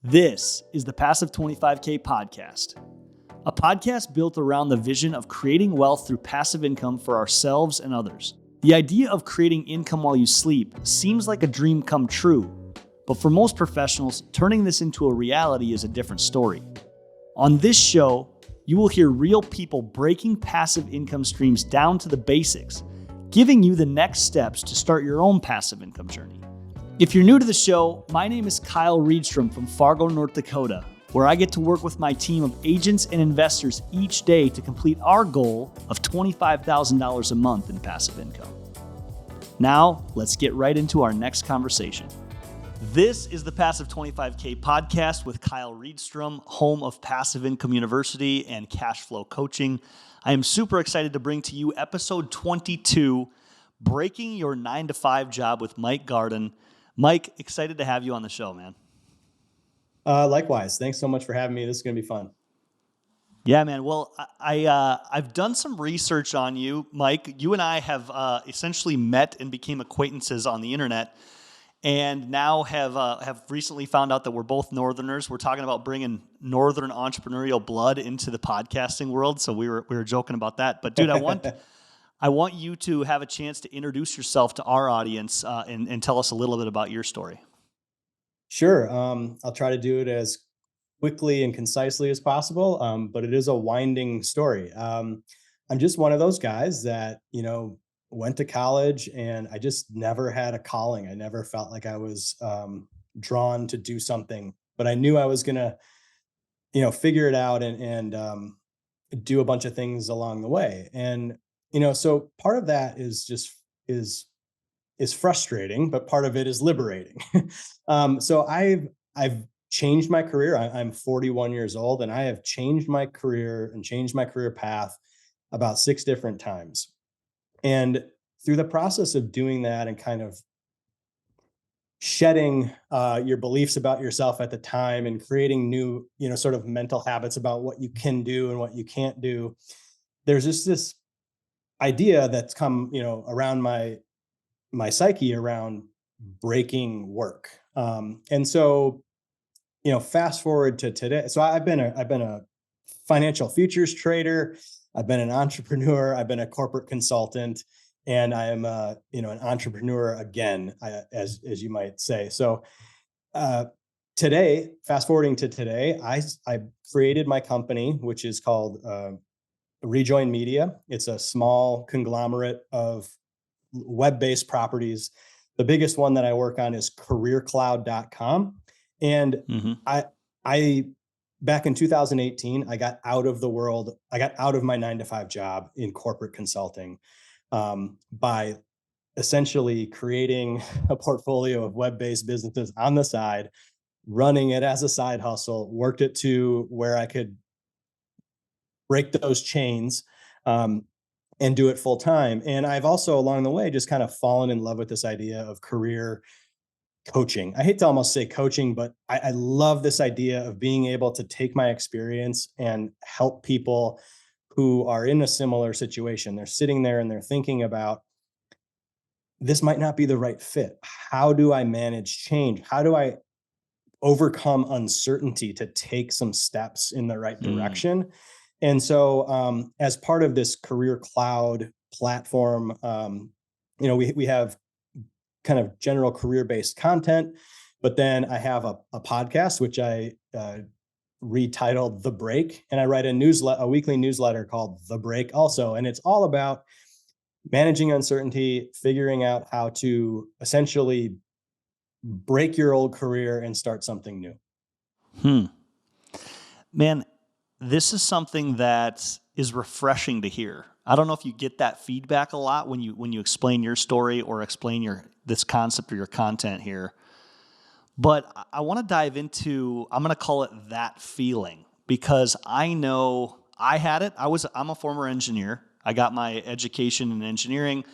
This is the Passive 25K podcast, a podcast built around the vision of creating wealth through passive income for ourselves and others. The idea of creating income while you sleep seems like a dream come true, but for most professionals, turning this into a reality is a different story. On this show, you will hear real people breaking passive income streams down to the basics, giving you the next steps to start your own passive income journey. If you're new to the show, my name is Kyle Reedstrom from Fargo, North Dakota, where I get to work with my team of agents and investors each day to complete our goal of $25,000 a month in passive income. Now, let's get right into our next conversation. This is the Passive 25K podcast with Kyle Reedstrom, home of Passive Income University and Cash Flow Coaching. I am super excited to bring to you episode 22, Breaking Your 9-to-5 Job with Mike Gardon. Mike, excited to have you on the show, man. Likewise. Thanks so much for having me. This is going to be fun. Yeah, man. Well, I've done some research on you, Mike. You and I have essentially met and became acquaintances on the internet, and now have recently found out that we're both Northerners. We're talking about bringing Northern entrepreneurial blood into the podcasting world. So we were joking about that. But dude, I want you to have a chance to introduce yourself to our audience and tell us a little bit about your story. Sure. I'll try to do it as quickly and concisely as possible, but it is a winding story. I'm just one of those guys that, went to college and I just never had a calling. I never felt like I was drawn to do something, but I knew I was going to, figure it out and do a bunch of things along the way. And so part of that is frustrating, but part of it is liberating. So I've changed my career. I'm 41 years old, and I have changed my career and changed my career path about 6 different times. And through the process of doing that and kind of shedding your beliefs about yourself at the time and creating new, sort of mental habits about what you can do and what you can't do, there's just this idea that's come, around my psyche around breaking work. And so, fast forward to today. So I've been a financial futures trader. I've been an entrepreneur. I've been a corporate consultant, and I am an entrepreneur again, as you might say. So today, fast forwarding to today, I created my company, which is called Rejoin Media. It's a small conglomerate of web-based properties. The biggest one that I work on is careercloud.com. And I back in 2018, I got out of my 9-to-5 job in corporate consulting by essentially creating a portfolio of web-based businesses on the side, running it as a side hustle, worked it to where I could break those chains and do it full time. And I've also along the way just kind of fallen in love with this idea of career coaching. I hate to almost say coaching, but I love this idea of being able to take my experience and help people who are in a similar situation. They're sitting there and they're thinking about, this might not be the right fit. How do I manage change? How do I overcome uncertainty to take some steps in the right direction? And so as part of this Career Cloud platform, we have kind of general career-based content, but then I have a podcast, which I retitled The Break, and I write a weekly newsletter called The Break also. And it's all about managing uncertainty, figuring out how to essentially break your old career and start something new. Man, this is something that is refreshing to hear. I don't know if you get that feedback a lot when you explain your story or explain this concept or your content here. But I want to dive into, I'm going to call it that feeling, because I know I had it. I'm a former engineer. I got my education in engineering.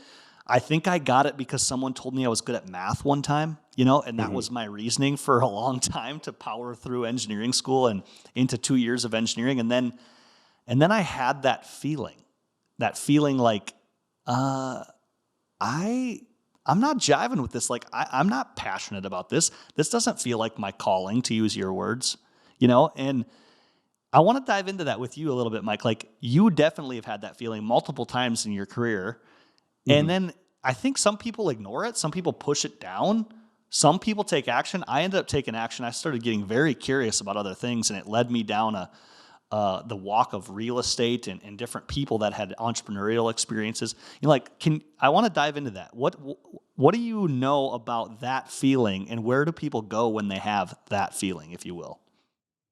I think I got it because someone told me I was good at math one time, and that was my reasoning for a long time to power through engineering school and into 2 years of engineering. And then I had that feeling like, I I'm not jiving with this. Like, I'm not passionate about this. This doesn't feel like my calling, to use your words, and I want to dive into that with you a little bit, Mike. Like, you definitely have had that feeling multiple times in your career. And Mhm. then I think some people ignore it. Some people push it down. Some people take action. I ended up taking action. I started getting very curious about other things, and it led me down the walk of real estate and different people that had entrepreneurial experiences. I want to dive into that. What do you know about that feeling, and where do people go when they have that feeling, if you will?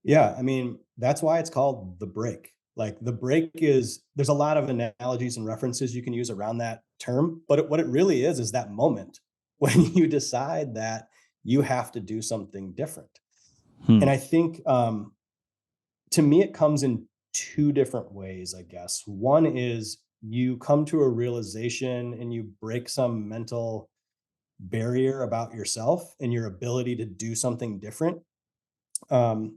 Yeah, I mean, that's why it's called the break. Like the break is there's a lot of analogies and references you can use around that term, but what it really is that moment when you decide that you have to do something different. Hmm. And I think to me it comes in two different ways, I guess. One is you come to a realization and you break some mental barrier about yourself and your ability to do something different.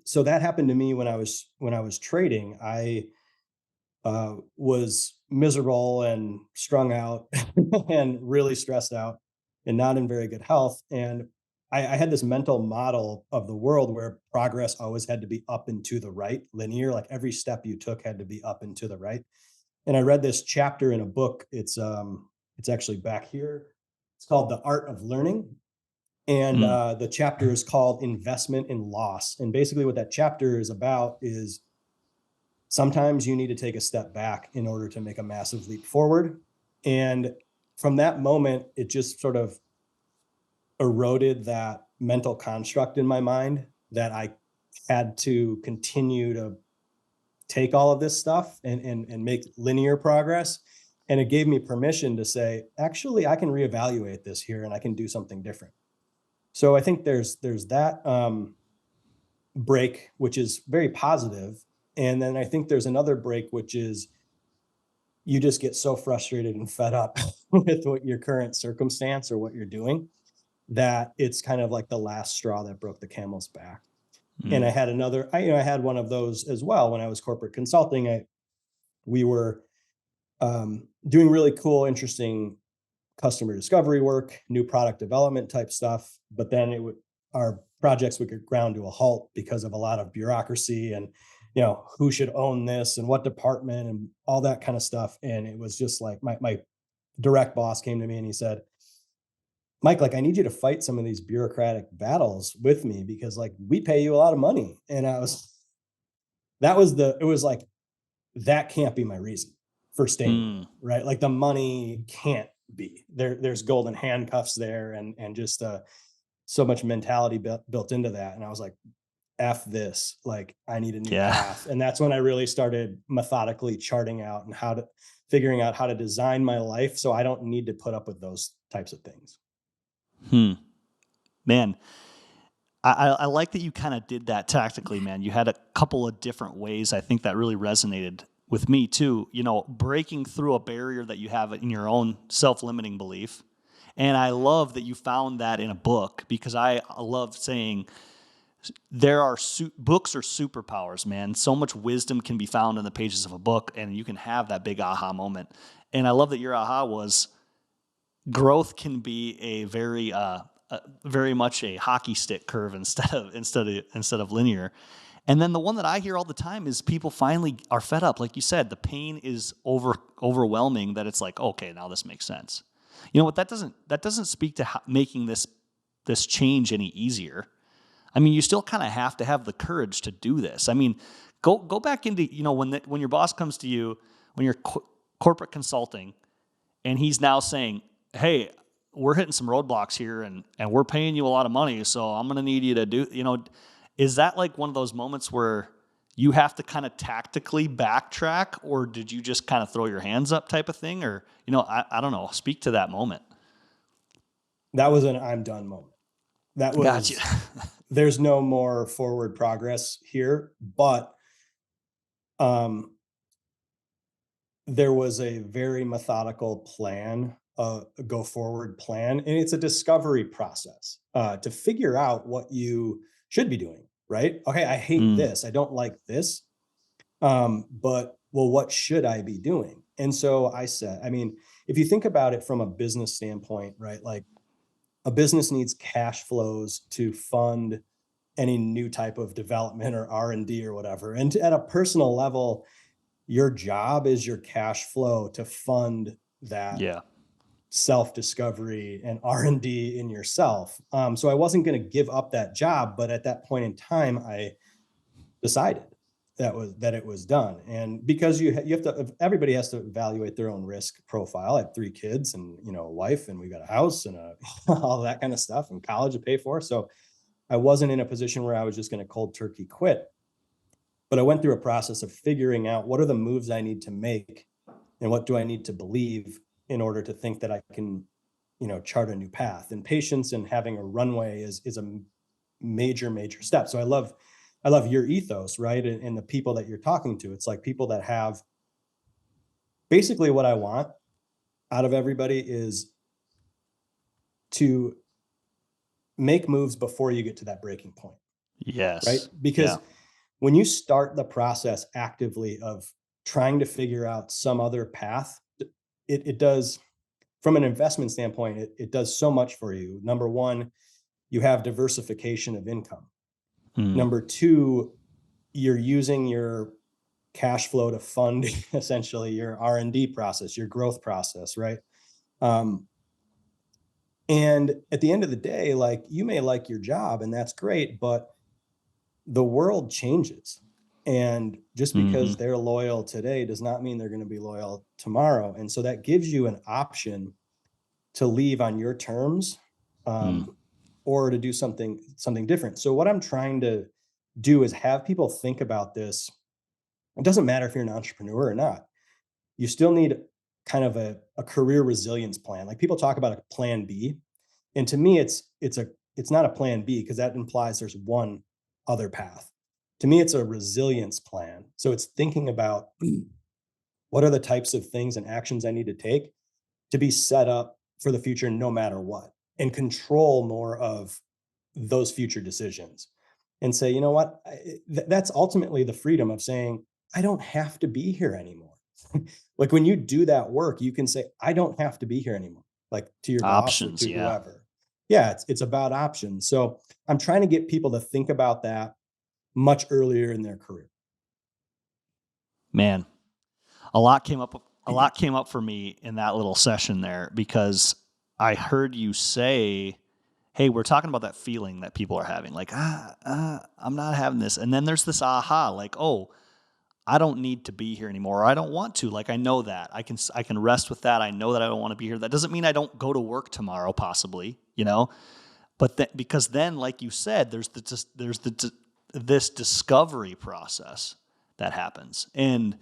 So that happened to me when I was trading. I was miserable and strung out and really stressed out and not in very good health. And I had this mental model of the world where progress always had to be up and to the right, linear, like every step you took had to be up and to the right. And I read this chapter in a book. It's actually back here. It's called The Art of Learning. And Hmm. the chapter is called Investment in Loss. And basically, what that chapter is about is sometimes you need to take a step back in order to make a massive leap forward. And from that moment, it just sort of eroded that mental construct in my mind that I had to continue to take all of this stuff and make linear progress. And it gave me permission to say, actually, I can reevaluate this here and I can do something different. So I think there's that break, which is very positive. And then I think there's another break, which is you just get so frustrated and fed up with what your current circumstance or what you're doing that it's kind of like the last straw that broke the camel's back. And Hmm. I had I had one of those as well when I was corporate consulting. We were doing really cool, interesting customer discovery work, new product development type stuff. But then our projects would get ground to a halt because of a lot of bureaucracy and, who should own this and what department and all that kind of stuff. And it was just like my direct boss came to me and he said, Mike, like, I need you to fight some of these bureaucratic battles with me because like we pay you a lot of money. And it was like, that can't be my reason for staying here, Hmm. right? Like the money can't be there. There's golden handcuffs there, and just so much mentality built into that. And I was like, "F this!" Like I need a new Yeah. path, and that's when I really started methodically charting out and figuring out how to design my life so I don't need to put up with those types of things. Hmm. Man, I like that you kind of did that tactically, man. You had a couple of different ways. I think that really resonated with me too. Breaking through a barrier that you have in your own self-limiting belief. And I love that you found that in a book because I love saying books are superpowers, man. So much wisdom can be found in the pages of a book, and you can have that big aha moment. And I love that your aha was growth can be very much a hockey stick curve instead of linear. And then the one that I hear all the time is people finally are fed up. Like you said, the pain is overwhelming that it's like, okay, now this makes sense. You know what? That doesn't speak to making this change any easier. I mean, you still kind of have to have the courage to do this. I mean, go back into when your boss comes to you when you're corporate consulting and he's now saying, "Hey, we're hitting some roadblocks here, and we're paying you a lot of money, so I'm going to need you to do." Is that like one of those moments where you have to kind of tactically backtrack, or did you just kind of throw your hands up type of thing, or I don't know. Speak to that moment. That was an I'm done moment. That Gotcha. was There's no more forward progress here, but um there was a very methodical plan, a go forward plan, and it's a discovery process to figure out what you should be doing. Right? Okay, I hate Mm, this. I don't like this. But well, what should I be doing? And so I said, I mean, if you think about it from a business standpoint, right? Like a business needs cash flows to fund any new type of development or R&D or whatever. And at a personal level, your job is your cash flow to fund that Yeah. self-discovery and R&D in yourself. So I wasn't going to give up that job, but at that point in time, I decided that it was done. And because you have to, everybody has to evaluate their own risk profile. I have 3 kids and, you know, a wife, and we got a house and all that kind of stuff, and college to pay for. So I wasn't in a position where I was just going to cold turkey quit. But I went through a process of figuring out what are the moves I need to make and what do I need to believe in order to think that I can, you know, chart a new path. And patience and having a runway is a major step. So I love your ethos, right? And the people that you're talking to. It's like people that have basically what I want out of everybody is to make moves before you get to that breaking point, right? Yes. Yeah. Because when you start the process actively of trying to figure out some other path, it does, from an investment standpoint, it does so much for you. Number one, you have diversification of income. Mm. Number two, you're using your cash flow to fund essentially your R&D process, your growth process, right? And at the end of the day, like, you may like your job and that's great, but the world changes. And just because Mm-hmm. they're loyal today does not mean they're going to be loyal tomorrow. And so that gives you an option to leave on your terms, Mm. or to do something different. So what I'm trying to do is have people think about this. It doesn't matter if you're an entrepreneur or not. You still need kind of a career resilience plan. Like, people talk about a plan B. And to me, it's not a plan B, because that implies there's one other path. To me, it's a resilience plan. So it's thinking about what are the types of things and actions I need to take to be set up for the future no matter what, and control more of those future decisions, and say, you know what, that's ultimately the freedom of saying, I don't have to be here anymore. Like, when you do that work, you can say, I don't have to be here anymore, like to your boss or Options. to Yeah. whoever. Yeah, it's about options. So I'm trying to get people to think about that much earlier in their career. Man, a lot came up for me in that little session there, because I heard you say, hey, we're talking about that feeling that people are having, like, I'm not having this. And then there's this aha, like, oh, I don't need to be here anymore. Or I don't want to. Like, I know that I can rest with that. I know that I don't want to be here. That doesn't mean I don't go to work tomorrow, possibly, you know, but because then, like you said, this discovery process that happens. And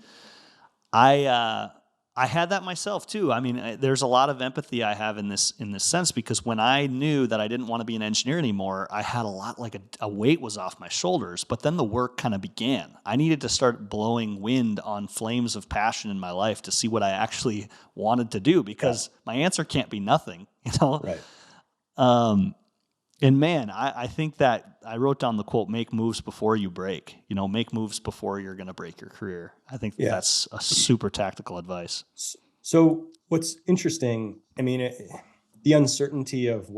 I, I had that myself too. I mean, there's a lot of empathy I have in this sense, because when I knew that I didn't want to be an engineer anymore, I had a lot, like a weight was off my shoulders. But then the work kind of began. I needed to start blowing wind on flames of passion in my life to see what I actually wanted to do, because my answer can't be nothing, you know. Right. And man, I think that I wrote down the quote, make moves before you break, you know, make moves before you're going to break your career. I think Yeah. that's a super tactical advice. So what's interesting, I mean, the uncertainty of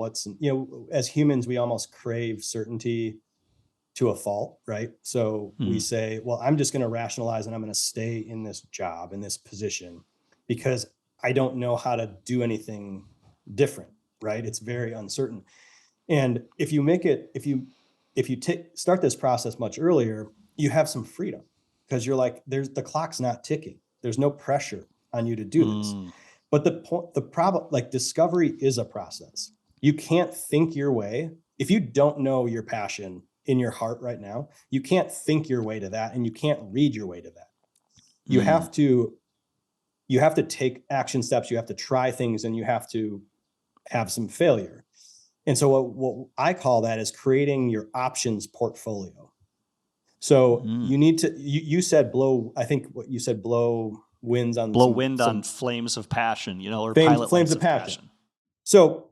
as humans, we almost crave certainty to a fault, right? So we Mm. say, well, I'm just going to rationalize and I'm going to stay in this job, in this position, because I don't know how to do anything different, right? It's very uncertain. And if you start this process much earlier, you have some freedom, because you're like, the clock's not ticking. There's no pressure on you to do this. Mm. But the problem, like, discovery is a process. You can't think your way. If you don't know your passion in your heart right now, you can't think your way to that, and you can't read your way to that. You Mm. have to take action steps. You have to try things, and you have to have some failure. And so what I call that is creating your options portfolio. So Mm. you said I think what you said, blow winds on Blow wind on some flames of passion, you know, or pilot flames lights of of passion. passion. So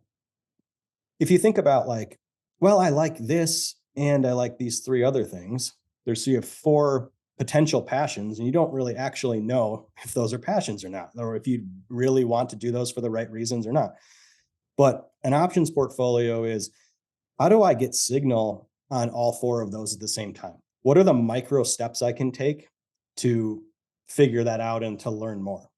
if you think about, like, well, I like this and I like these 3 other things. So you have 4 potential passions, and you don't really actually know if those are passions or not, or if you really want to do those for the right reasons or not. But an options portfolio is, how do I get signal on all four of those at the same time? What are the micro steps I can take to figure that out and to learn more?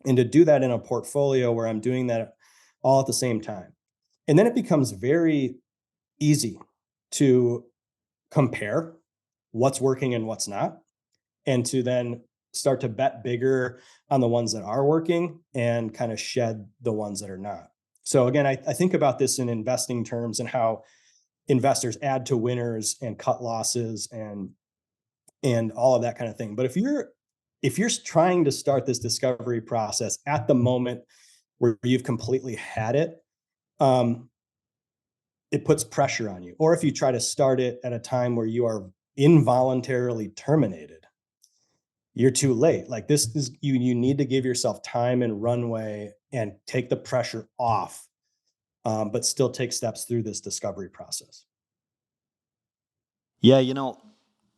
And to do that in a portfolio where I'm doing that all at the same time. And then it becomes very easy to compare what's working and what's not, and to then start to bet bigger on the ones that are working and kind of shed the ones that are not. So again, I think about this in investing terms and how investors add to winners and cut losses and all of that kind of thing. But if you're trying to start this discovery process at the moment where you've completely had it, it puts pressure on you. Or if you try to start it at a time where you are involuntarily terminated, you're too late. Like, this is, you need to give yourself time and runway and take the pressure off, but still take steps through this discovery process. Yeah,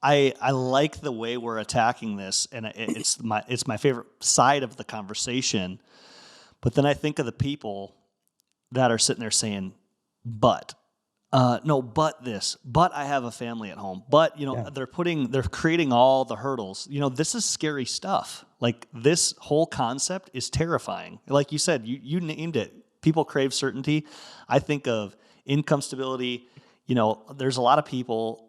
I like the way we're attacking this, and it's my favorite side of the conversation. But then I think of the people that are sitting there saying, "But no, but this, but I have a family at home, but Yeah. they're creating all the hurdles. This is scary stuff. Like, this whole concept is terrifying. Like you said, you named it. People crave certainty. I think of income stability. There's a lot of people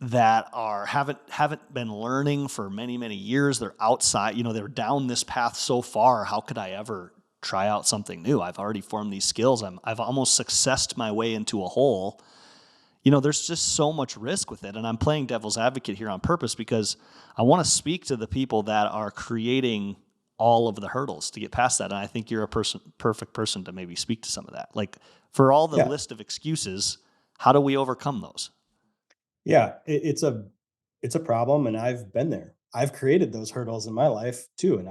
that haven't been learning for many, many years. They're outside, they're down this path so far. How could I ever try out something new? I've already formed these skills. I've almost successed my way into a hole. There's just so much risk with it. And I'm playing devil's advocate here on purpose because I want to speak to the people that are creating all of the hurdles to get past that. And I think you're a perfect person to maybe speak to some of that. Like, for all the list of excuses, how do we overcome those? Yeah, it's a problem, and I've been there. I've created those hurdles in my life too, and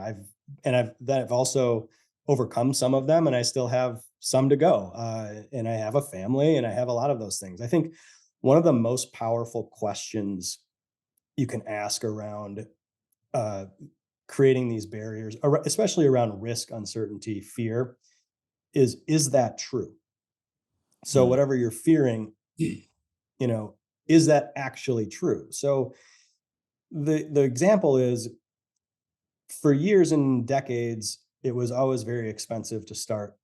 I've also overcome some of them, and I still have some to go. And I have a family, and I have a lot of those things. I think one of the most powerful questions you can ask around uh, creating these barriers, especially around risk, uncertainty, fear, is that true? So Mm. whatever you're fearing, you know, is that actually true? So the example is, for years and decades, it was always very expensive to start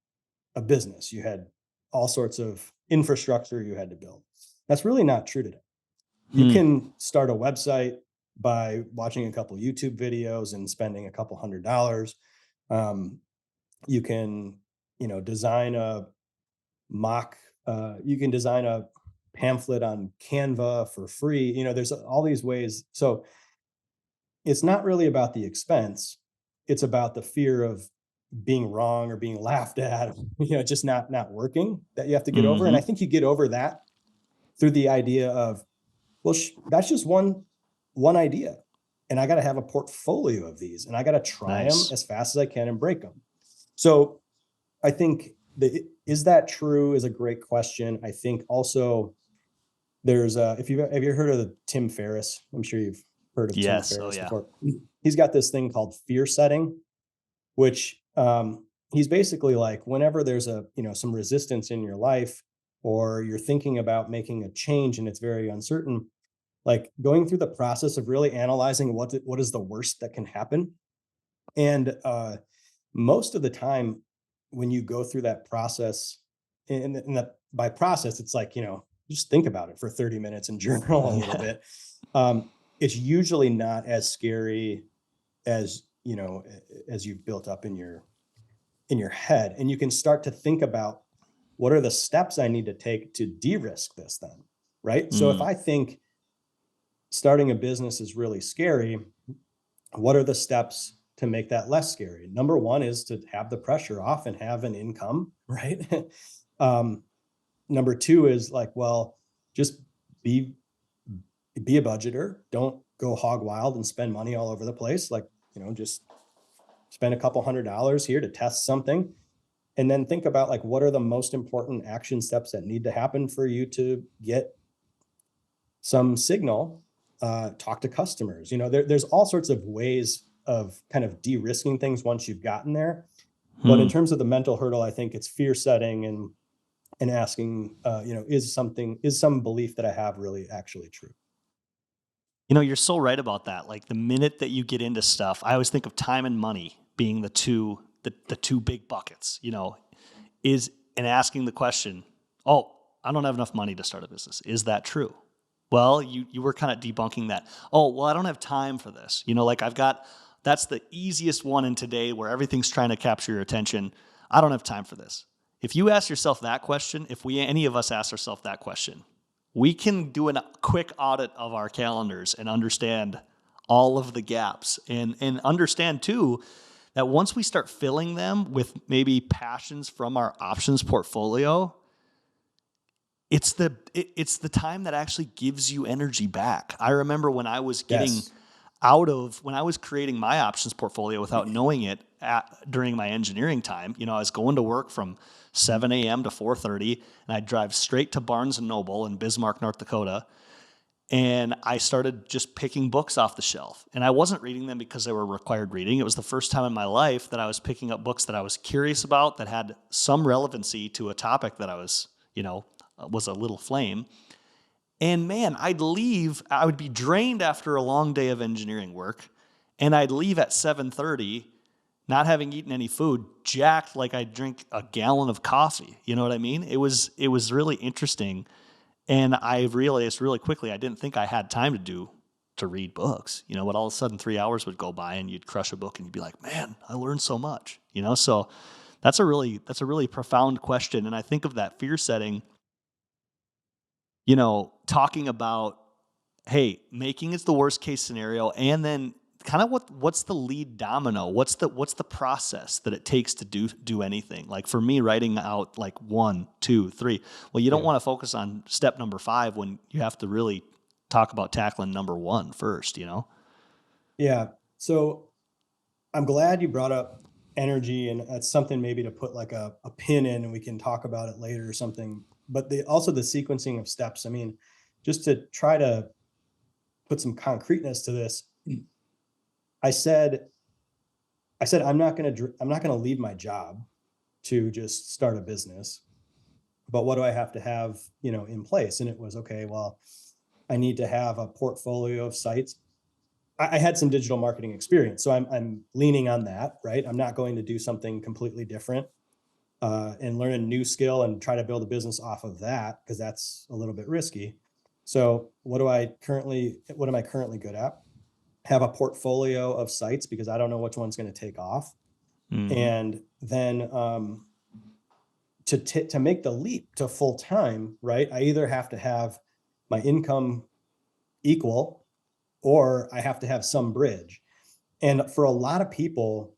a business. You had all sorts of infrastructure you had to build. That's really not true today. You Hmm. can start a website by watching a couple YouTube videos and spending a couple $100s. You can, design a mock, you can design a pamphlet on Canva for free. There's all these ways. So it's not really about the expense. It's about the fear of being wrong or being laughed at, just not working, that you have to get over. And Mm-hmm. I think you get over that through the idea of, well, that's just one idea, and I got to have a portfolio of these, and I got to try them Nice. as fast as I can and break them. So I think is that true is a great question. I think also there's if you have you heard of the Tim Ferriss? I'm sure you've heard of Tim Yes. Oh, Ferriss yeah. before. He's got this thing called fear setting, which he's basically like, whenever there's some resistance in your life, or you're thinking about making a change and it's very uncertain, like going through the process of really analyzing what is the worst that can happen. And most of the time, when you go through that process, and that by process, it's like, just think about it for 30 minutes and journal a little Yeah. bit. It's usually not as scary as, as you've built up in your head. And you can start to think about, what are the steps I need to take to de-risk this then? Right. So if Mm. I think starting a business is really scary, what are the steps to make that less scary? Number one is to have the pressure off and have an income, right? um, Number two is like, well, just be be a budgeter. Don't go hog wild and spend money all over the place. Like, just spend a couple $100s here to test something. And then think about, like, what are the most important action steps that need to happen for you to get some signal talk to customers. There's all sorts of ways of kind of de-risking things once you've gotten there. But in terms of the mental hurdle, I think it's fear setting and asking, is some belief that I have really actually true? You're so right about that. Like the minute that you get into stuff, I always think of time and money being the two big buckets, is and asking the question, oh, I don't have enough money to start a business. Is that true? Well, you were kind of debunking that. Oh, well, I don't have time for this. That's the easiest one in today where everything's trying to capture your attention. I don't have time for this. If you ask yourself that question, any of us ask ourselves that question, we can do a quick audit of our calendars and understand all of the gaps and understand too that once we start filling them with maybe passions from our options portfolio, it's the time that actually gives you energy back. I remember when I was when I was creating my options portfolio without knowing it during my engineering time, I was going to work from 7 a.m. to 4:30, and I'd drive straight to Barnes & Noble in Bismarck, North Dakota, and I started just picking books off the shelf. And I wasn't reading them because they were required reading. It was the first time in my life that I was picking up books that I was curious about, that had some relevancy to a topic that I was a little flame. And man, I would be drained after a long day of engineering work, and I'd leave at 7:30, not having eaten any food, jacked like I'd drink a gallon of coffee. You know what I mean? It was really interesting. And I realized really quickly I didn't think I had time to read books, but all of a sudden 3 hours would go by and you'd crush a book and you'd be like, man, I learned so much, so that's a really profound question. And I think of that fear setting, talking about, hey, making is the worst case scenario. And then kind of what's the lead domino? What's the process that it takes to do anything? Like for me, writing out like 1, 2, 3. Well, you don't want to focus on step number 5 when you have to really talk about tackling number 1 first, Yeah. So I'm glad you brought up energy, and that's something maybe to put like a pin in, and we can talk about it later or something. But also the sequencing of steps. I mean, just to try to put some concreteness to this, I said I'm not going to leave my job to just start a business, but what do I have to have, in place? And it was, okay, well, I need to have a portfolio of sites. I had some digital marketing experience, so I'm leaning on that, right? I'm not going to do something completely different and learn a new skill and try to build a business off of that, because that's a little bit risky. So what am I currently good at? Have a portfolio of sites, because I don't know which one's going to take off. Mm-hmm. And then to make the leap to full time, right? I either have to have my income equal, or I have to have some bridge. And for a lot of people,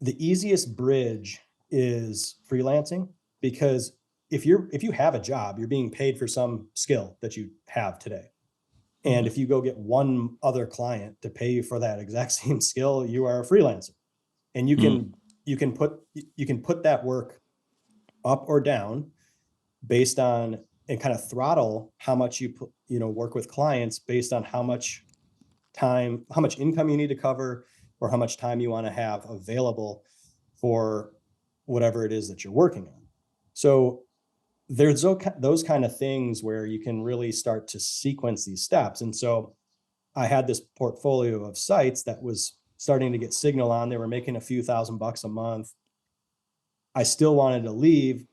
the easiest bridge is freelancing, because if you have a job, you're being paid for some skill that you have today. And if you go get one other client to pay you for that exact same skill, you are a freelancer. And you can put that work up or down based on, and kind of throttle how much you work with clients based on how much income you need to cover, or how much time you want to have available for whatever it is that you're working on. So there's those kind of things where you can really start to sequence these steps. And so I had this portfolio of sites that was starting to get signal on. They were making a few $1,000s a month. I still wanted to leave.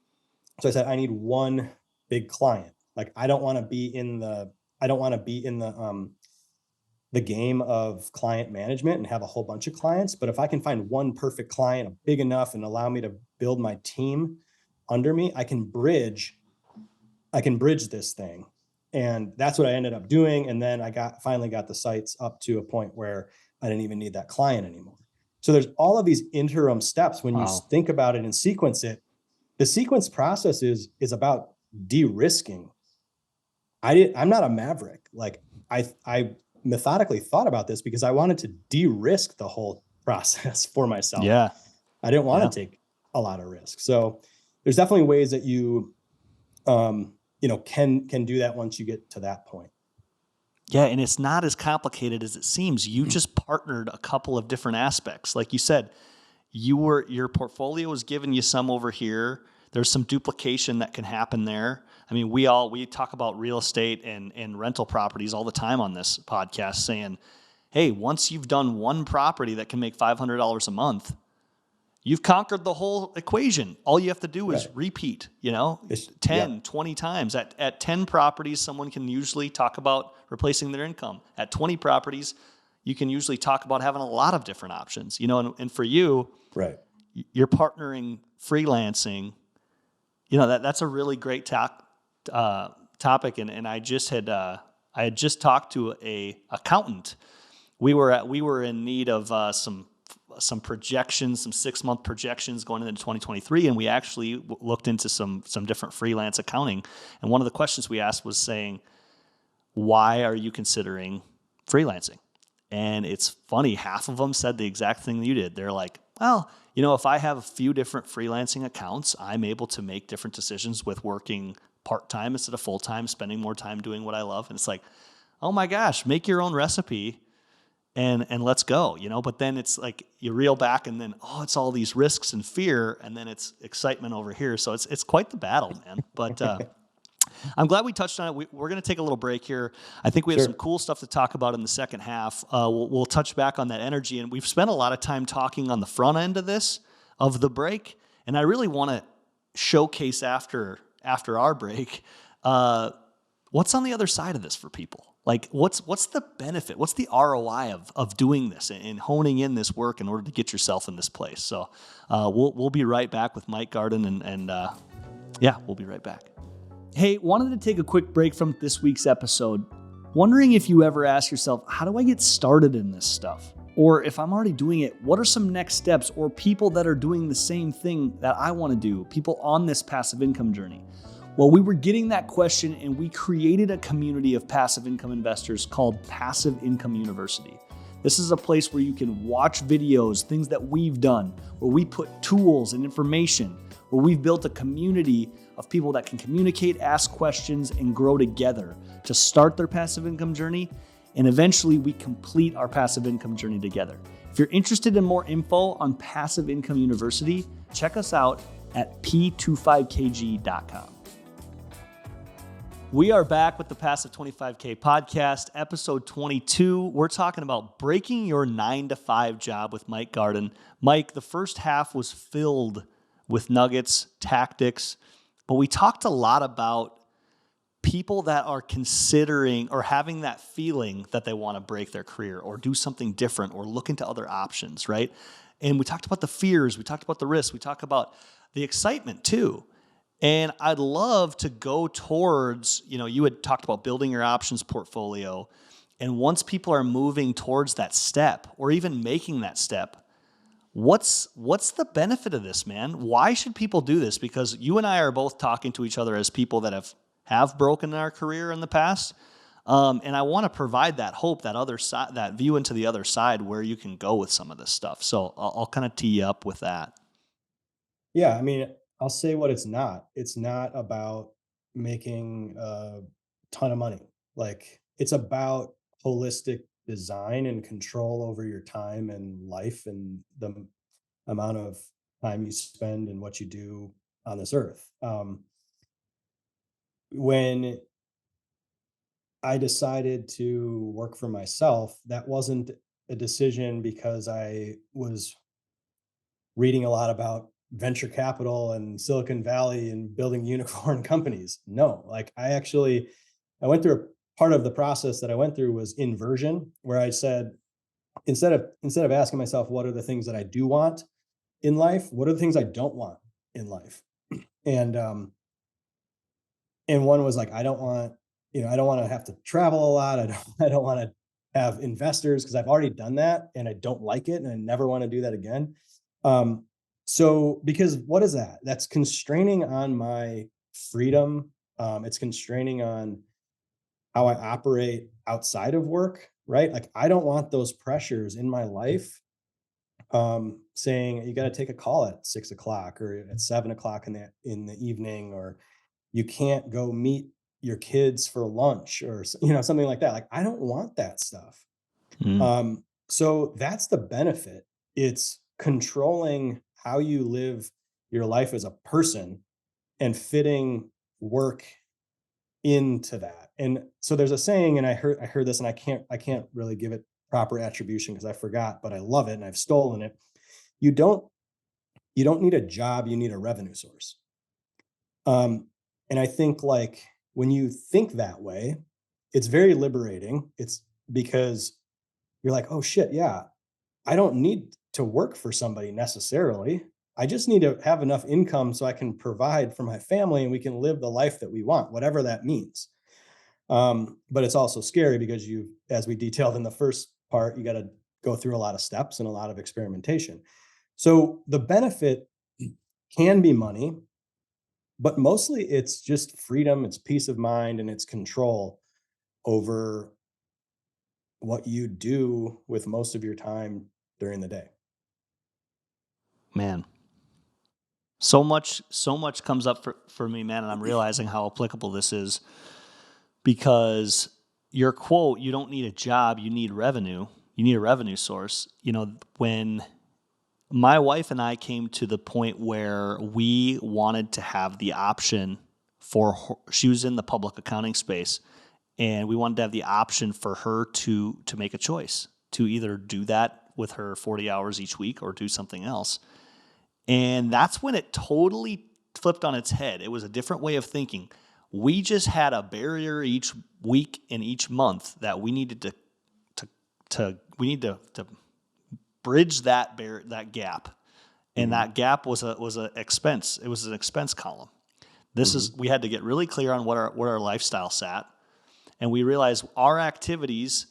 So I said, I need one big client. Like, I don't want to be in the game of client management and have a whole bunch of clients. But if I can find one perfect client, big enough and allow me to build my team under me, I can bridge this thing. And that's what I ended up doing. And then I finally got the sites up to a point where I didn't even need that client anymore. So there's all of these interim steps. When you think about it and sequence it, the sequence process is about de-risking. I'm not a maverick. Like, I methodically thought about this because I wanted to de-risk the whole process for myself. Yeah. I didn't want to take a lot of risk. So there's definitely ways that you, can do that once you get to that point. Yeah, and it's not as complicated as it seems. You just partnered a couple of different aspects. Like you said, your portfolio was giving you some over here. There's some duplication that can happen there. I mean, we talk about real estate and rental properties all the time on this podcast, saying, hey, once you've done one property that can make $500 a month, you've conquered the whole equation. All you have to do is repeat, 10, 20 times. At 10 properties, someone can usually talk about replacing their income. At 20 properties, you can usually talk about having a lot of different options, and for you, you're partnering freelancing. That's a really great topic. And I had just talked to a accountant. We were in need of some projections, some 6-month projections going into 2023, and we actually looked into some different freelance accounting. And one of the questions we asked was saying, why are you considering freelancing? And it's funny, half of them said the exact thing that you did. They're like, well, if I have a few different freelancing accounts, I'm able to make different decisions with working part-time instead of full-time, spending more time doing what I love. And it's like, oh my gosh, make your own recipe and let's go, but then it's like you reel back and then, it's all these risks and fear. And then it's excitement over here. So it's quite the battle, man. But I'm glad we touched on it. We're going to take a little break here. I think we have some cool stuff to talk about in the second half. We'll touch back on that energy. And we've spent a lot of time talking on the front end of the break. And I really want to showcase after our break, what's on the other side of this for people? Like, what's the benefit? What's the ROI of doing this and honing in this work in order to get yourself in this place? So we'll be right back with Mike Gardon, and we'll be right back. Hey, wanted to take a quick break from this week's episode. Wondering if you ever ask yourself, how do I get started in this stuff? Or if I'm already doing it, what are some next steps or people that are doing the same thing that I want to do, people on this passive income journey? Well, we were getting that question and we created a community of passive income investors called Passive Income University. This is a place where you can watch videos, things that we've done, where we put tools and information, where we've built a community of people that can communicate, ask questions, and grow together to start their passive income journey. And eventually we complete our passive income journey together. If you're interested in more info on Passive Income University, check us out at p25kg.com. We are back with the Passive 25K podcast, episode 22. We're talking about breaking your 9-to-5 job with Mike Gardon. Mike, the first half was filled with nuggets, tactics, but we talked a lot about people that are considering or having that feeling that they want to break their career or do something different or look into other options, right? And we talked about the fears, we talked about the risks, we talked about the excitement too. And I'd love to go towards, you had talked about building your options portfolio. And once people are moving towards that step or even making that step, what's the benefit of this, man? Why should people do this? Because you and I are both talking to each other as people that have broken our career in the past. And I want to provide that hope, that other side, that view into the other side where you can go with some of this stuff. So I'll kind of tee you up with that. Yeah, I mean, I'll say what it's not. It's not about making a ton of money. Like, it's about holistic design and control over your time and life and the amount of time you spend and what you do on this earth. When I decided to work for myself, that wasn't a decision because I was reading a lot about venture capital and Silicon Valley and building unicorn companies. No, like I went through a part of the process that I went through was inversion, where I said, instead of asking myself, what are the things that I do want in life? What are the things I don't want in life? And, and one was like, I don't want to have to travel a lot. I don't want to have investors because I've already done that and I don't like it and I never want to do that again. So because what is that? That's constraining on my freedom. It's constraining on how I operate outside of work, right? Like, I don't want those pressures in my life, saying you got to take a call at 6 o'clock or at 7 o'clock in the evening, or you can't go meet your kids for lunch or, something like that. Like, I don't want that stuff. Mm, So that's the benefit. It's controlling how you live your life as a person and fitting work into that. And so there's a saying, and I heard this, and I can't really give it proper attribution because I forgot, but I love it and I've stolen it. You don't you don't need a job, you need a revenue source. And I think, like, when you think that way, it's very liberating. It's because you're like, oh shit, yeah, I don't need to work for somebody necessarily. I just need to have enough income so I can provide for my family and we can live the life that we want, whatever that means. But it's also scary because as we detailed in the first part, you got to go through a lot of steps and a lot of experimentation. So the benefit can be money, but mostly it's just freedom, it's peace of mind, and it's control over what you do with most of your time during the day. man, so much comes up for me, man, and I'm realizing how applicable this is because your quote, you don't need a job, you need revenue. You need a revenue source. When my wife and I came to the point where we wanted to have the option for her, she was in the public accounting space, and we wanted to have the option for her to make a choice to either do that with her 40 hours each week or do something else. And that's when it totally flipped on its head. It was a different way of thinking. We just had a barrier each week and each month that we needed to bridge that gap. And Mhm. that gap was a expense. It was an expense column. Mhm. We had to get really clear on what our lifestyle sat, and we realized our activities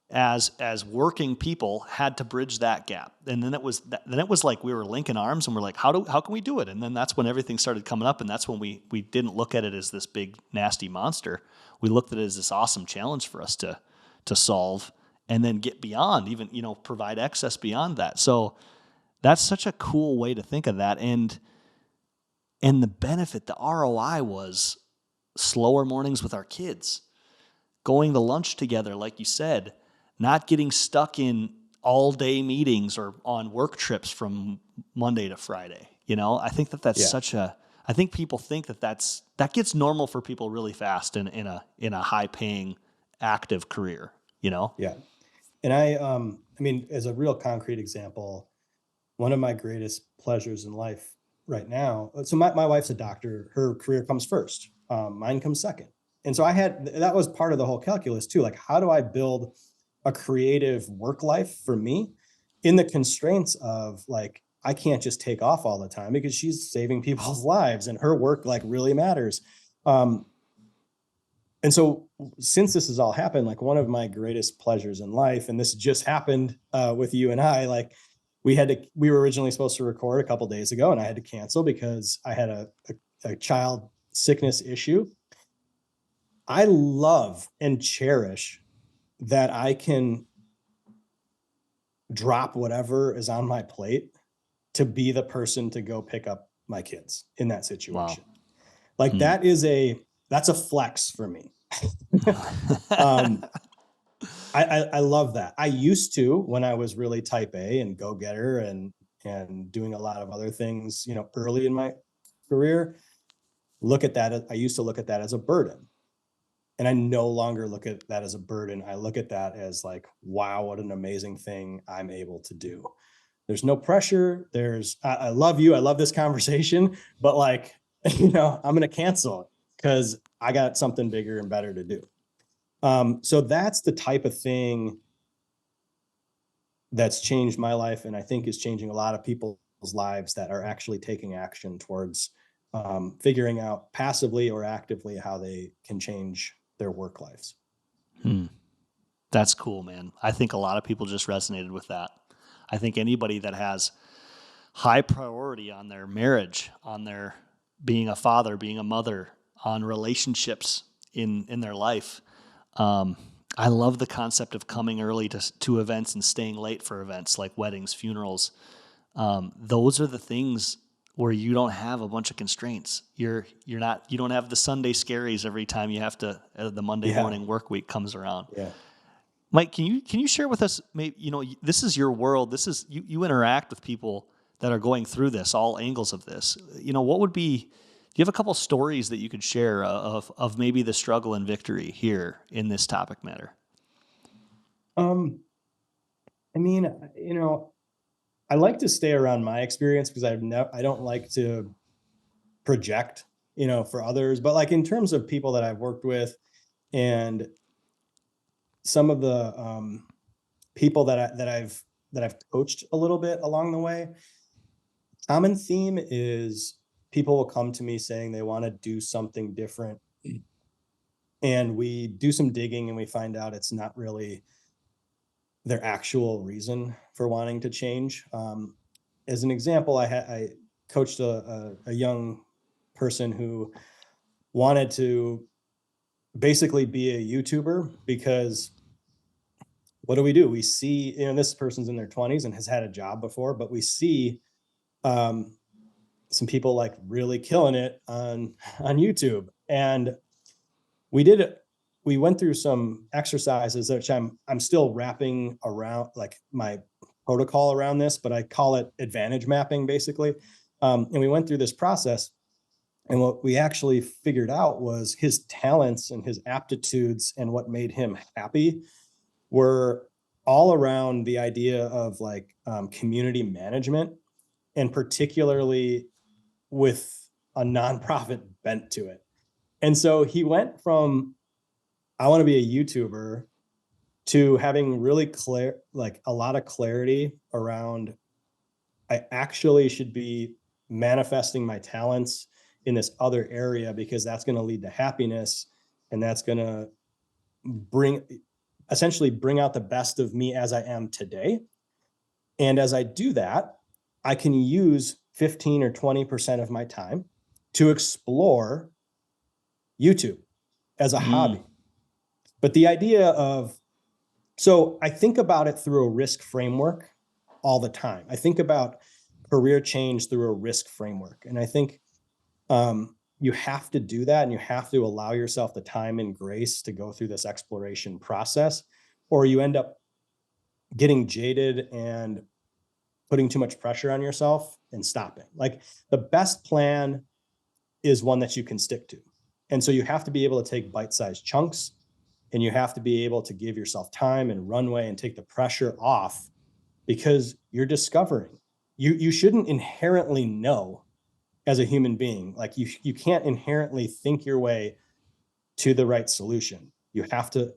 as working people had to bridge that gap. And then it was like we were linking arms and we're like, how can we do it? And then that's when everything started coming up, and that's when we didn't look at it as this big nasty monster. We looked at it as this awesome challenge for us to solve and then get beyond, even, provide excess beyond that. So that's such a cool way to think of that. And the benefit, the ROI was slower mornings with our kids, going to lunch together, like you said, not getting stuck in all day meetings or on work trips from Monday to Friday. I think that's Yeah. I think people think that gets normal for people really fast in a high paying active career, Yeah. And I mean, as a real concrete example, one of my greatest pleasures in life right now. So my wife's a doctor. Her career comes first. Mine comes second. And so that was part of the whole calculus too. Like, how do I build a creative work life for me in the constraints of, like, I can't just take off all the time because she's saving people's lives and her work like really matters. Um, and so since this has all happened, like, one of my greatest pleasures in life, and this just happened with you and I, like, we were originally supposed to record a couple days ago and I had to cancel because I had a child sickness issue. I love and cherish that I can drop whatever is on my plate to be the person to go pick up my kids in that Wow. situation. Like, Hmm. that's a flex for me. um, I love that. I used to, when I was really type A and go getter and doing a lot of other things, early in my career, I used to look at that as a burden. And I no longer look at that as a burden. I look at that as like, wow, what an amazing thing I'm able to do. There's no pressure. I love you. I love this conversation, but, like, I'm going to cancel it because I got something bigger and better to do. So that's the type of thing that's changed my life, and I think is changing a lot of people's lives that are actually taking action towards figuring out passively or actively how they can change their work lives. Hmm. That's cool, man. I think a lot of people just resonated with that. I think anybody that has high priority on their marriage, on their being a father, being a mother, on relationships in their life. Um, I love the concept of coming early to events and staying late for events like weddings, funerals. Those are the things where you don't have a bunch of constraints. You don't have the Sunday scaries every time you have to, the Monday morning work week comes around. Yeah. Mike, can you share with us, maybe, this is your world. This is, you interact with people that are going through this, all angles of this. What would be, do you have a couple stories that you could share of maybe the struggle and victory here in this topic matter? I mean, I like to stay around my experience because I don't like to project, for others, but like in terms of people that I've worked with and some of the people that I've coached a little bit along the way, common theme is people will come to me saying they want to do something different. And we do some digging and we find out it's not really their actual reason for wanting to change. As an example, I coached a young person who wanted to basically be a YouTuber because what do? We see, this person's in their 20s and has had a job before, but we see some people like really killing it on YouTube. And we went through some exercises, which I'm still wrapping around like my protocol around this, but I call it advantage mapping basically. And we went through this process, and what we actually figured out was his talents and his aptitudes and what made him happy were all around the idea of like community management, and particularly with a nonprofit bent to it. And so he went from, I want to be a YouTuber, to having really clear, like a lot of clarity around, I actually should be manifesting my talents in this other area because that's going to lead to happiness. And that's going to essentially bring out the best of me as I am today. And as I do that, I can use 15 or 20% of my time to explore YouTube as a hobby. But the idea of, so I think about it through a risk framework all the time. I think about career change through a risk framework. And I think you have to do that, and you have to allow yourself the time and grace to go through this exploration process, or you end up getting jaded and putting too much pressure on yourself and stopping. Like the best plan is one that you can stick to. And so you have to be able to take bite-sized chunks, and you have to be able to give yourself time and runway and take the pressure off, because you're discovering. You shouldn't inherently know as a human being. Like you can't inherently think your way to the right solution. You have to,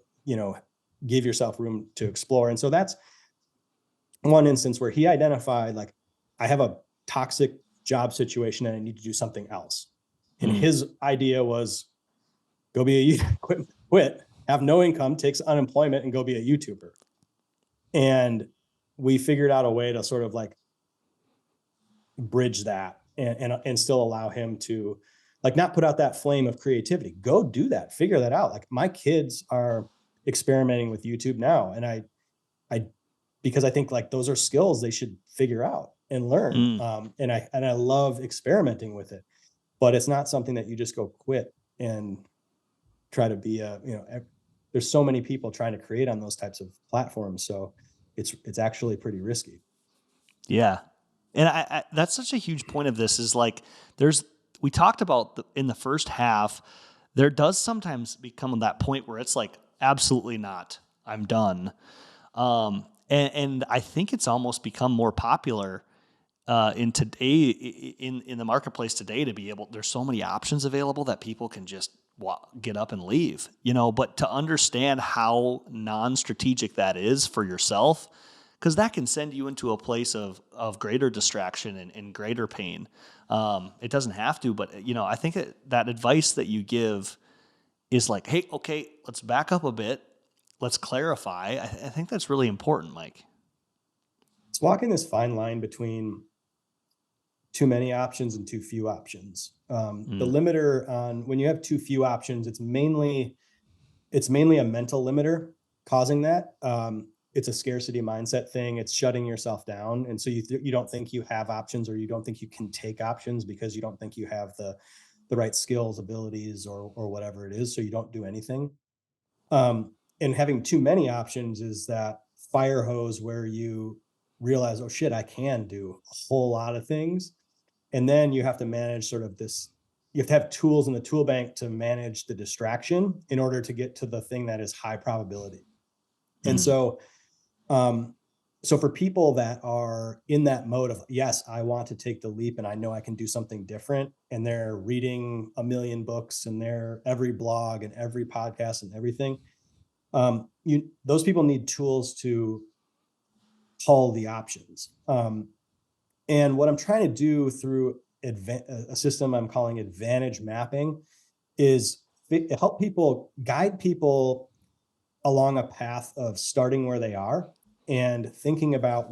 give yourself room to explore. And so that's one instance where he identified, like, I have a toxic job situation and I need to do something else. And his idea was go be quit, have no income, takes unemployment, and go be a YouTuber. And we figured out a way to sort of like bridge that and still allow him to like not put out that flame of creativity. Go do that, figure that out. Like my kids are experimenting with YouTube now. And I because I think like those are skills they should figure out and learn. And I love experimenting with it, but it's not something that you just go quit and try to be there's so many people trying to create on those types of platforms. So it's actually pretty risky. Yeah. And I that's such a huge point of this is like, we talked about in the first half, there does sometimes become that point where it's like, absolutely not, I'm done. And I think it's almost become more popular in the marketplace today to be able, there's so many options available that people can just get up and leave, but to understand how non-strategic that is for yourself, because that can send you into a place of greater distraction and greater pain. It doesn't have to, but I think that advice that you give is like, hey, okay, let's back up a bit. Let's clarify. I think that's really important, Mike. It's walking this fine line between too many options and too few options. The limiter on when you have too few options, it's mainly a mental limiter causing that. it's a scarcity mindset thing. It's shutting yourself down. And so you don't think you have options, or you don't think you can take options because you don't think you have the right skills, abilities, or whatever it is. So you don't do anything. And having too many options is that fire hose where you realize, oh shit, I can do a whole lot of things. And then you have to manage sort of this, you have to have tools in the tool bank to manage the distraction in order to get to the thing that is high probability. And um, so for people that are in that mode of, yes, I want to take the leap and I know I can do something different, and they're reading a million books and they're every blog and every podcast and everything, those people need tools to call the options. And what I'm trying to do through a system I'm calling advantage mapping is help people, guide people along a path of starting where they are and thinking about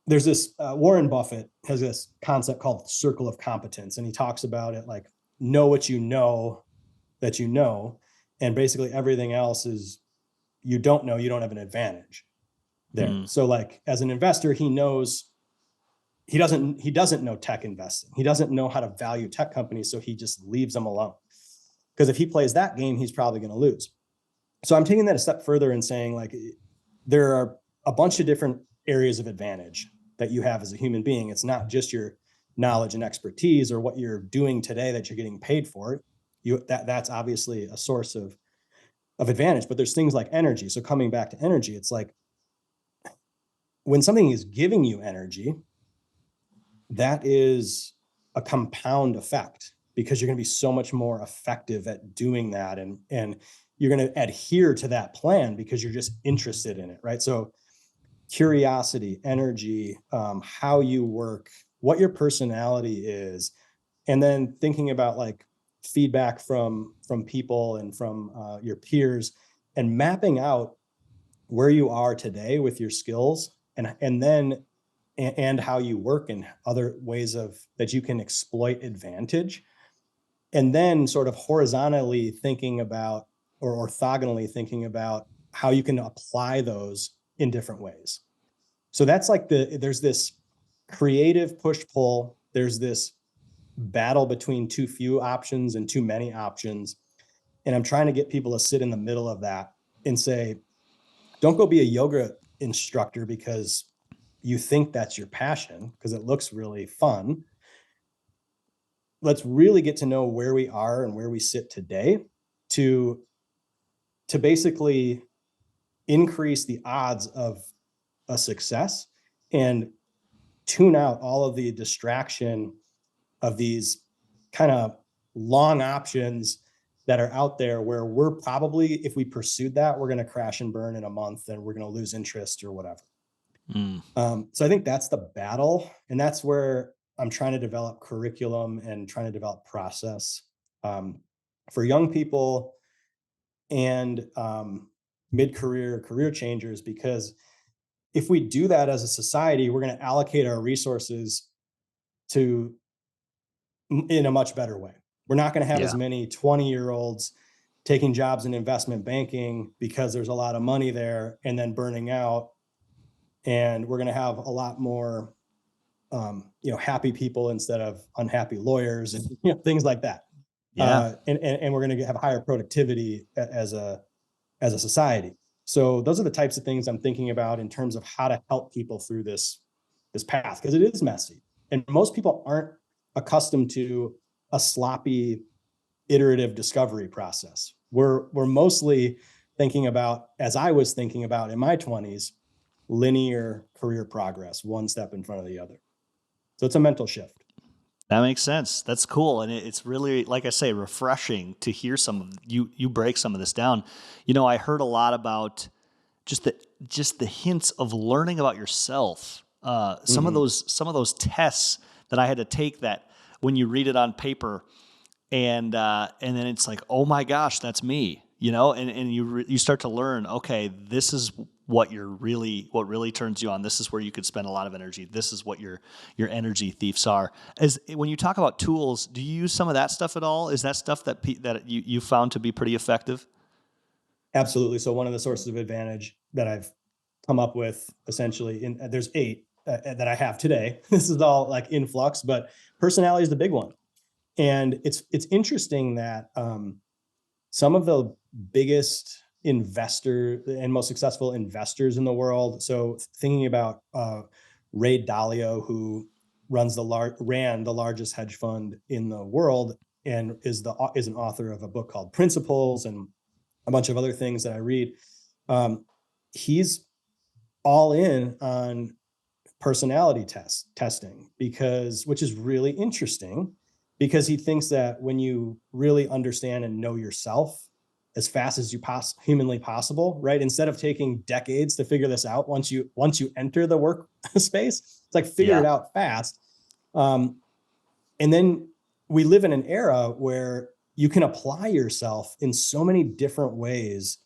there's this, Warren Buffett has this concept called circle of competence. And he talks about it like, know what you know that you know. And basically everything else is you don't know, you don't have an advantage there. So like as an investor, he doesn't know tech investing. He doesn't know how to value tech companies. So he just leaves them alone. Because if he plays that game, he's probably going to lose. So I'm taking that a step further and saying like, there are a bunch of different areas of advantage that you have as a human being. It's not just your knowledge and expertise or what you're doing today that you're getting paid for. That's obviously a source of advantage, but there's things like energy. So coming back to energy, it's like when something is giving you energy, that is a compound effect because you're going to be so much more effective at doing that. And you're going to adhere to that plan because you're just interested in it, right? So curiosity, energy, how you work, what your personality is, and then thinking about like feedback from people and from your peers, and mapping out where you are today with your skills and then and how you work and other ways of that you can exploit advantage, and then sort of horizontally thinking about or orthogonally thinking about how you can apply those in different ways. So that's like there's this creative push-pull, there's this battle between too few options and too many options. And I'm trying to get people to sit in the middle of that and say, don't go be a yoga instructor because you think that's your passion, because it looks really fun. Let's really get to know where we are and where we sit today to basically increase the odds of a success and tune out all of the distraction of these kind of long options that are out there where we're probably, if we pursued that, we're going to crash and burn in a month and we're going to lose interest or whatever. So I think that's the battle. And that's where I'm trying to develop curriculum and trying to develop process for young people and mid-career career changers, because if we do that as a society, we're going to allocate our resources in a much better way. We're not going to have as many 20-year-olds taking jobs in investment banking because there's a lot of money there and then burning out. And we're going to have a lot more, happy people instead of unhappy lawyers and things like that. And we're going to have higher productivity as a society. So those are the types of things I'm thinking about in terms of how to help people through this path, because it is messy. And most people aren't accustomed to a sloppy, iterative discovery process. We're mostly thinking about, as I was thinking about in my 20s, linear career progress, one step in front of the other. So it's a mental shift. That makes sense. That's cool. And it's really, like I say, refreshing to hear you break some of this down. I heard a lot about just the hints of learning about yourself. Some of those tests that I had to take, that when you read it on paper and then it's like, oh my gosh, that's me, and you start to learn, okay, this is what really turns you on. This is where you could spend a lot of energy. This is what your energy thieves are. When you talk about tools, do you use some of that stuff at all? Is that stuff that you found to be pretty effective? Absolutely. So one of the sources of advantage that I've come up with essentially there's 8 that I have today. This is all like in flux, but personality is the big one. And it's interesting that some of the biggest investor and most successful investors in the world. So thinking about Ray Dalio, who ran the largest hedge fund in the world, and is an author of a book called Principles and a bunch of other things that I read. He's all in on personality testing, because which is really interesting, because he thinks that when you really understand and know yourself as fast as humanly possible, right, instead of taking decades to figure this out, once you enter the work space, it's like figure Yeah. it out fast. um, and then we live in an era where you can apply yourself in so many different ways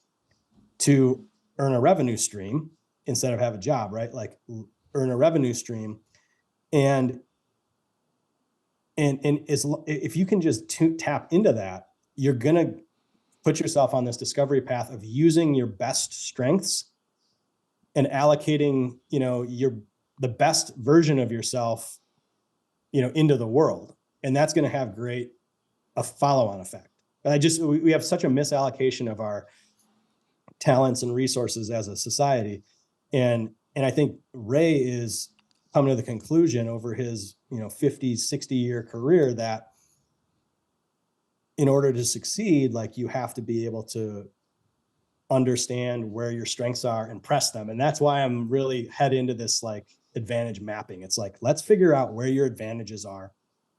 to earn a revenue stream instead of have a job, right? Like earn a revenue stream. And if you can just tap into that, you're going to put yourself on this discovery path of using your best strengths and allocating, the best version of yourself, into the world. And that's going to have a follow-on effect. We have such a misallocation of our talents and resources as a society. And I think Ray is coming to the conclusion over his 50, 60-year career that in order to succeed, like, you have to be able to understand where your strengths are and press them. And that's why I'm really head into this like advantage mapping. It's like, let's figure out where your advantages are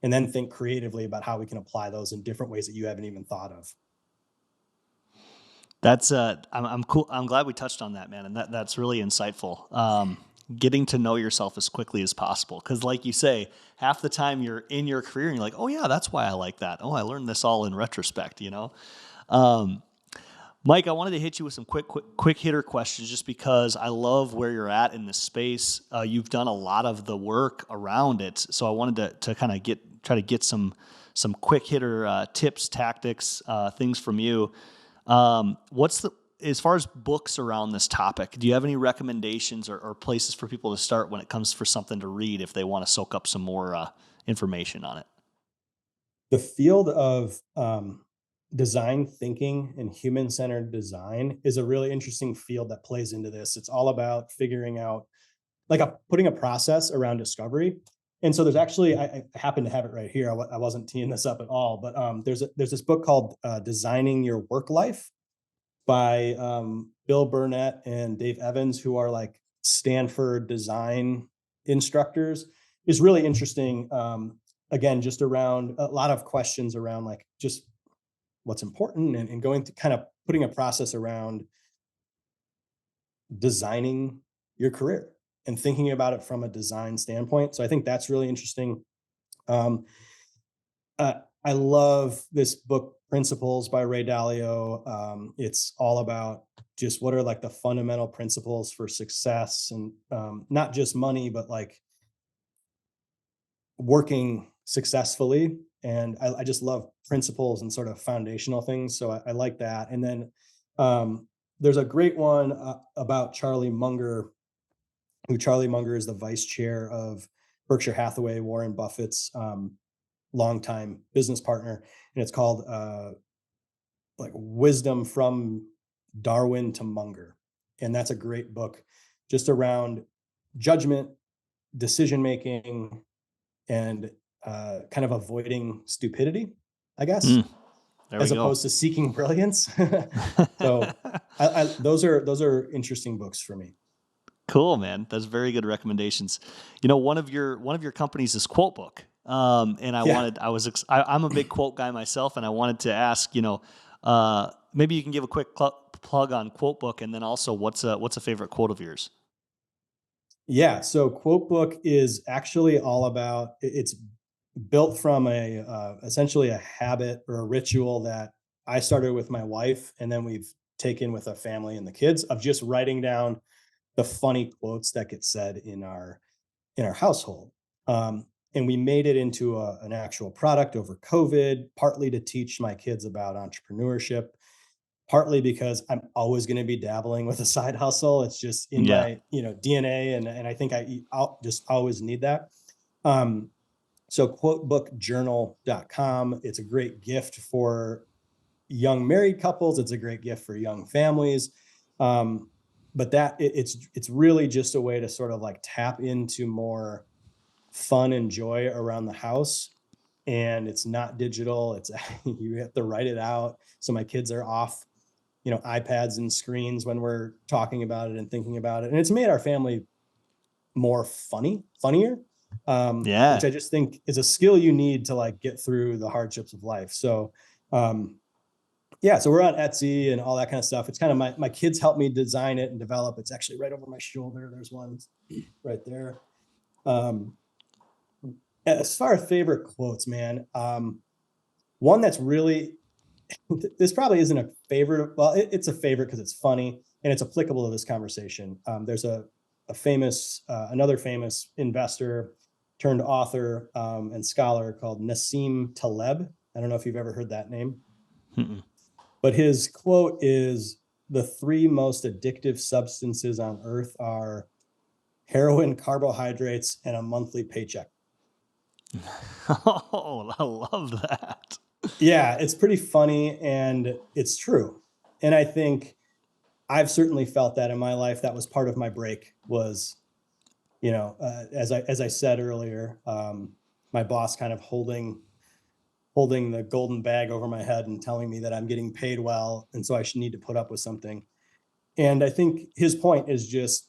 and then think creatively about how we can apply those in different ways that you haven't even thought of. That's I'm cool. I'm glad we touched on that, man, and that's really insightful. Getting to know yourself as quickly as possible, because, like you say, half the time you're in your career and you're like, oh yeah, that's why I like that. Oh, I learned this all in retrospect, you know. Um, Mike, I wanted to hit you with some quick hitter questions, just because I love where you're at in this space. You've done a lot of the work around it, so I wanted to kind of try to get some quick hitter tips, tactics, things from you. As far as books around this topic, do you have any recommendations or places for people to start when it comes for something to read if they want to soak up some more information on it? The field of design thinking and human-centered design is a really interesting field that plays into this. It's all about figuring out, like, putting a process around discovery. And so there's actually, I happen to have it right here. I wasn't teeing this up at all, but there's this book called Designing Your Work Life by Bill Burnett and Dave Evans, who are like Stanford design instructors. Is really interesting. Again, just around a lot of questions around like just what's important, and going to kind of putting a process around designing your career and thinking about it from a design standpoint. So I think that's really interesting. Um, I love this book, Principles by Ray Dalio. It's all about just what are like the fundamental principles for success, and not just money, but like working successfully. And I just love principles and sort of foundational things. So I like that. And then there's a great one about Charlie Munger, who Charlie Munger is the vice chair of Berkshire Hathaway, Warren Buffett's longtime business partner. And it's called like Wisdom from Darwin to Munger. And that's a great book just around judgment, decision making, and kind of avoiding stupidity, I guess, Mm, there we as go. opposed to seeking brilliance. So those are interesting books for me. Cool, man. That's very good recommendations. You know, one of your companies is Quotebook. And Yeah. I'm a big quote guy myself, and I wanted to ask, maybe you can give a quick plug on Quotebook, and then also what's a favorite quote of yours? Yeah. So Quote Book is actually all about it's built from a essentially a habit or a ritual that I started with my wife, and then we've taken with a family and the kids, of just writing down the funny quotes that get said in our household. And we made it into an actual product over COVID, partly to teach my kids about entrepreneurship, partly because I'm always going to be dabbling with a side hustle. It's just in Yeah. my, DNA. And I think I'll just always need that. So quotebookjournal.com. It's a great gift for young married couples. It's a great gift for young families. But it's really just a way to sort of like tap into more fun and joy around the house. And it's not digital. It's you have to write it out. So my kids are off, iPads and screens when we're talking about it and thinking about it. And it's made our family more funnier, which Yeah. I just think is a skill you need to like get through the hardships of life. So, yeah, so we're on Etsy and all that kind of stuff. It's kind of my kids helped me design it and develop. It's actually right over my shoulder. There's one right there. As far as favorite quotes, man, one that's really, this probably isn't a favorite. Well, it's a favorite because it's funny and it's applicable to this conversation. There's another famous investor turned author and scholar called Nassim Taleb. I don't know if you've ever heard that name. Mm-mm. But his quote is, the three most addictive substances on earth are heroin, carbohydrates, and a monthly paycheck. Oh, I love that. Yeah, it's pretty funny and it's true. And I think I've certainly felt that in my life. That was part of my break was, as I said earlier, my boss kind of holding the golden bag over my head and telling me that I'm getting paid well. And so I should need to put up with something. And I think his point is just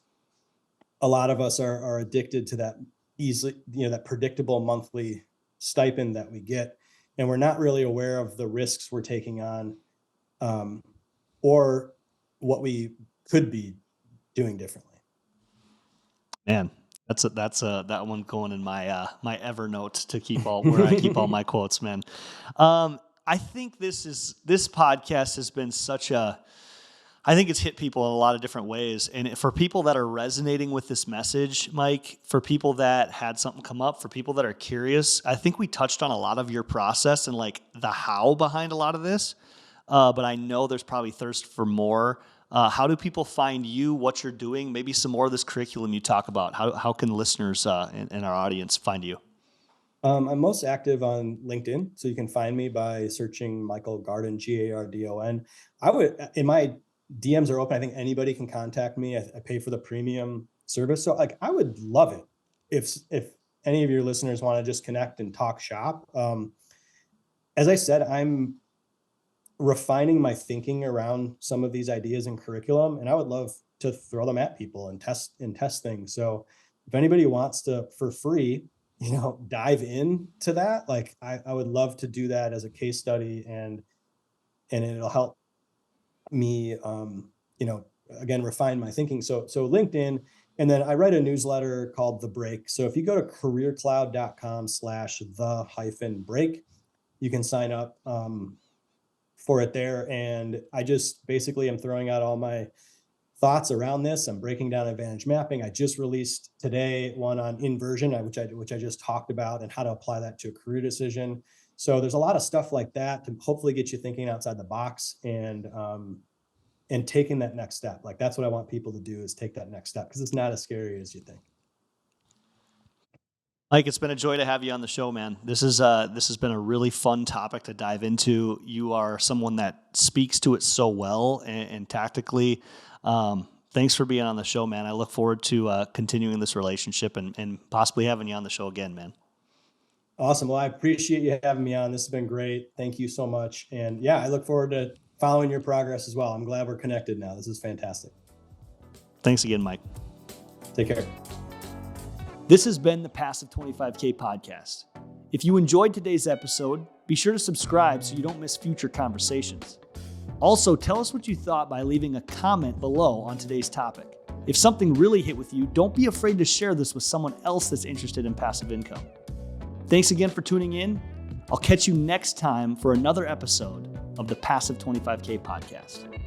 a lot of us are addicted to that easily, that predictable monthly stipend that we get. And we're not really aware of the risks we're taking on, or what we could be doing differently. Man, that one going in my my Evernote to keep where I keep all my quotes, man. I think this podcast has been I think it's hit people in a lot of different ways. And for people that are resonating with this message, Mike, for people that had something come up, for people that are curious, I think we touched on a lot of your process and like the how behind a lot of this. But I know there's probably thirst for more. How do people find you, what you're doing, maybe some more of this curriculum you talk about? How can listeners and our audience find you? I'm most active on LinkedIn. So you can find me by searching Michael Gardon, Gardon. In my DMs are open. I think anybody can contact me. I pay for the premium service. So like, I would love it if any of your listeners want to just connect and talk shop. As I said, I'm refining my thinking around some of these ideas in curriculum, and I would love to throw them at people and test things. So if anybody wants to, for free, dive into that, like I would love to do that as a case study, and it'll help me, again, refine my thinking. So LinkedIn, and then I write a newsletter called The Break. So if you go to careercloud.com/the-break, you can sign up for it there. And I just basically am throwing out all my thoughts around this. I'm breaking down advantage mapping. I just released today one on inversion, which I just talked about, and how to apply that to a career decision. So there's a lot of stuff like that to hopefully get you thinking outside the box and taking that next step. Like that's what I want people to do, is take that next step, because it's not as scary as you think. Mike, it's been a joy to have you on the show, man. This has been a really fun topic to dive into. You are someone that speaks to it so well and tactically. Thanks for being on the show, man. I look forward to continuing this relationship and possibly having you on the show again, man. Awesome. Well, I appreciate you having me on. This has been great. Thank you so much. And yeah, I look forward to following your progress as well. I'm glad we're connected now. This is fantastic. Thanks again, Mike. Take care. This has been the Passive 25K podcast. If you enjoyed today's episode, be sure to subscribe so you don't miss future conversations. Also, tell us what you thought by leaving a comment below on today's topic. If something really hit with you, don't be afraid to share this with someone else that's interested in passive income. Thanks again for tuning in. I'll catch you next time for another episode of the Passive 25K podcast.